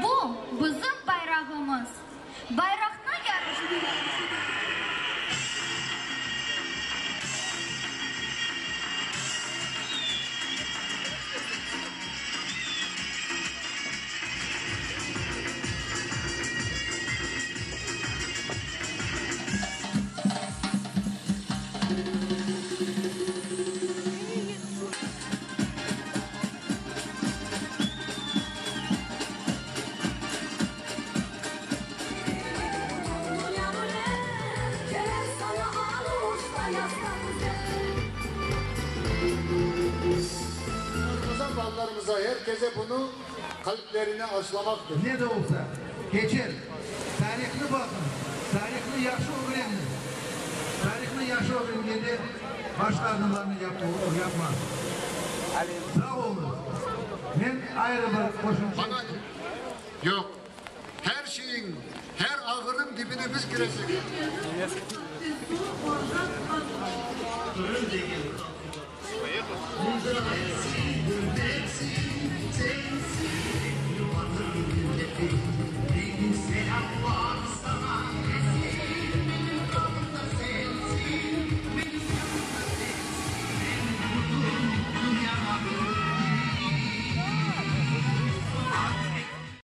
Bu bizim bayrağımız. Bayrakla yarışıyoruz. Ballarımıza, herkese bunu kalplerine aşılamaktır. Ne de olsa geçer. Tarihli bakın. Tarihli yaxşı öğrenin. Tarihli yaxşı öğrengende başlarını yapmaz. Sağ olun. Ben ayrı bir koşumcu. Yok. Her şeyin, her ağırın dibine biz girecek. Sensin, yuvanın milleti, selam var.